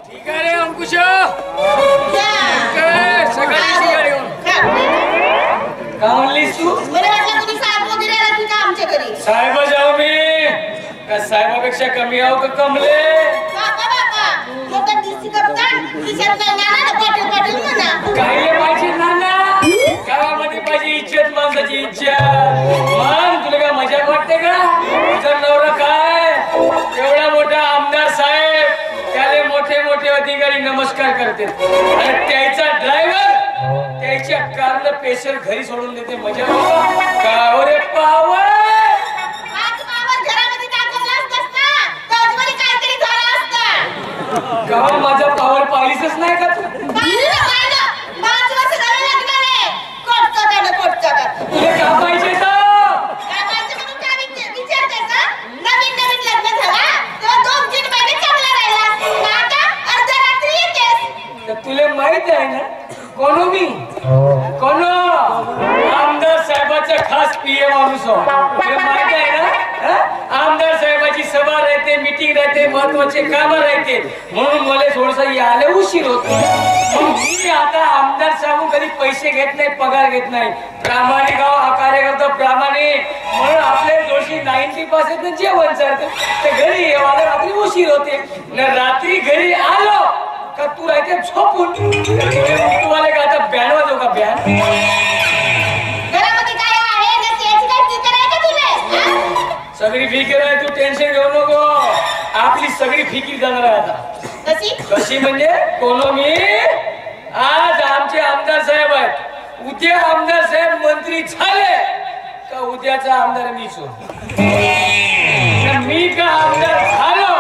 ठीक आहे रे अंकुश, सकाळची गाडी का म्हणलीस तू? साहेब जाऊ मी का साहेबापेक्षा कमी आहो का कमले? काय पाहिजे नाना, गावामध्ये पाहिजे इज्जत, माणसाची इच्छा. मान तुला काय मजाक वाटते का? तुझा नवरा काय एवढा मोठा आमदार साहेब, त्याला मोठे मोठे अधिकारी नमस्कार करते आणि त्याचा ड्रायव्हर त्याच्या कारला पेशल घरी सोडून देते. मजा का रे पावर गावात माझा पावर पाहिलीच नाही का तू? तुला का पाहिजे तुला माहित आहे ना कोण मी? कोण? आमदार साहेबाचा खास पीए माणूस. तुला माहित आहे ना आमदार साहेबाची सभा राहते, मीटिंग राहते, महत्वाचे काम राहते, म्हणून मला थोडस यायला उशीर होतो. मी आता आमदार साहेब कधी पैसे घेत नाही, पगार घेत नाही. प्रामाणिक हा कार्यकर्ता प्रामाणिक, म्हणून आपले जोशी 90% जेवण चालतं. ते घरी येवायला रात्री उशीर होते. रात्री घरी आलो का तू राहते झोपून. तुम्हाला का आता बॅन वाजव का? बॅन सगळी फिकीर आहे, तू टेन्शन घेऊ नको. आपली सगळी फिकीर जाणार आहे आता. कशी म्हणजे? कोण मी? आज आमचे आमदार साहेब आहेत, उद्या आमदार साहेब मंत्री झाले का उद्याचा आमदार मीच होतो. मी का आमदार झालो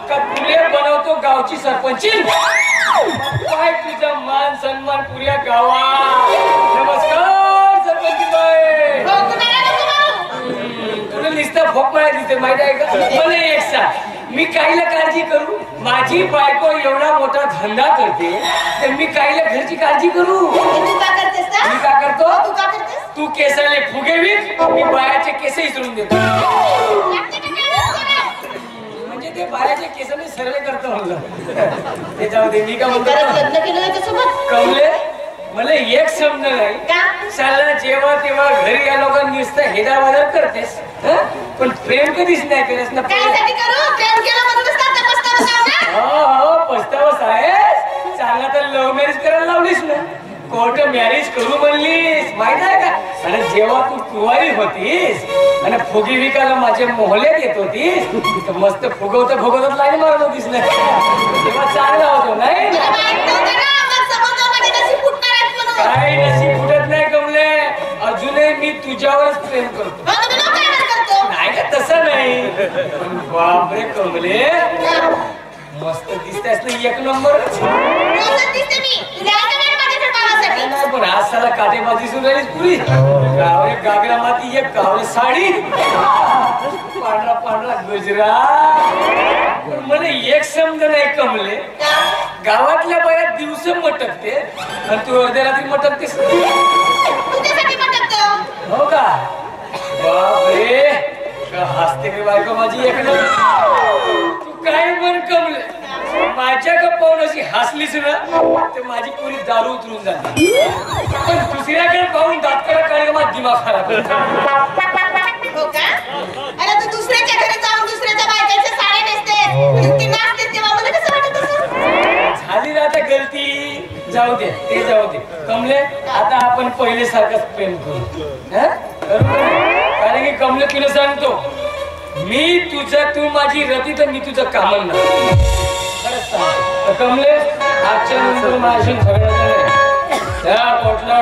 का तुले बनवतो गावची सरपंच. काय तुझा मान सन्मान पुऱ्या गावात. नमस्कार सरपंच बाई. तुला नुसता भोपळा दिसते माहित आहे का? मला एक सांग, मी काहीला काळजी करू? माझी बायको एवढा मोठा धंदा करते तर मी काहीला घरची काळजी करू? मी का करतो? तू केसाले फुगे विक, मी बायाचे केस विसरून देतो. म्हणजे ते बायाचे केस मी सर्वे करतो म्हणलं. ते जाऊ दे. मी का म्हणतो कमले, मला एक समज नाही साला जेव्हा तेव्हा घरी या लोकांनी नुसतं हेदावादा करतेस, पण प्रेम कधीच नाही केलंस ना. हो पस्तावस आहेस. चांगला तर लव्ह मॅरेज करायला लावलीस ना, कोर्ट मॅरेज करू म्हणलीस माहित आहे का? आणि जेव्हा तू कुवारी होतीस आणि फुगी विकायला माझ्या मोहल्यात येत होतीस तर मस्त फुगवत लाईन मारत होतीस ना, तेव्हा चांगला होतो नाही? काही नशीब फुटत नाही कमले. अजूनही मी तुझ्यावरच प्रेम करतो. नाही का? तसं नाही. पण बापरे कमले, मस्त दिसतेस ना, एक नंबर. पण आज साला काटेबाजी सुरू राहिलीस पुरी. गावरे गागरा माती, एक गावरे साडी, पांढरा पांढरा गजरा. पण मला एक समज नाही कमले, गावातल्या बाया दिवस मटकते आणि तू अर्ध्या रात्री मटकतेस. हो का? बापरे हसते मी बायको माझी एक नंबर. तू काय पण कमले, माझ्या का पाहून अशी हसलीस ना तर माझी पुरी दारू उतरून जाते. पण दुसऱ्याकडे पाहून दातकडे काढले माझा दिमाग खराब होतो. हो का? अरे तू दुसऱ्याच्या घरी जाऊन दुसऱ्याच्या बायकाच्या साड्या नेसते, ती नाचते तेव्हा मला कसं वाटत तसं? झाली ना आता गलती, जाऊ दे ते जाऊ दे. कमले, आता आपण पहिले सारखंच प्रेम करू. कारण की कमले तुला सांगतो, मी तुझं तू माझी रती तर मी तुझं कामन ना. खरंच सांग कमले, आजच्या नंतर माझी झगडा झाले त्या पोटला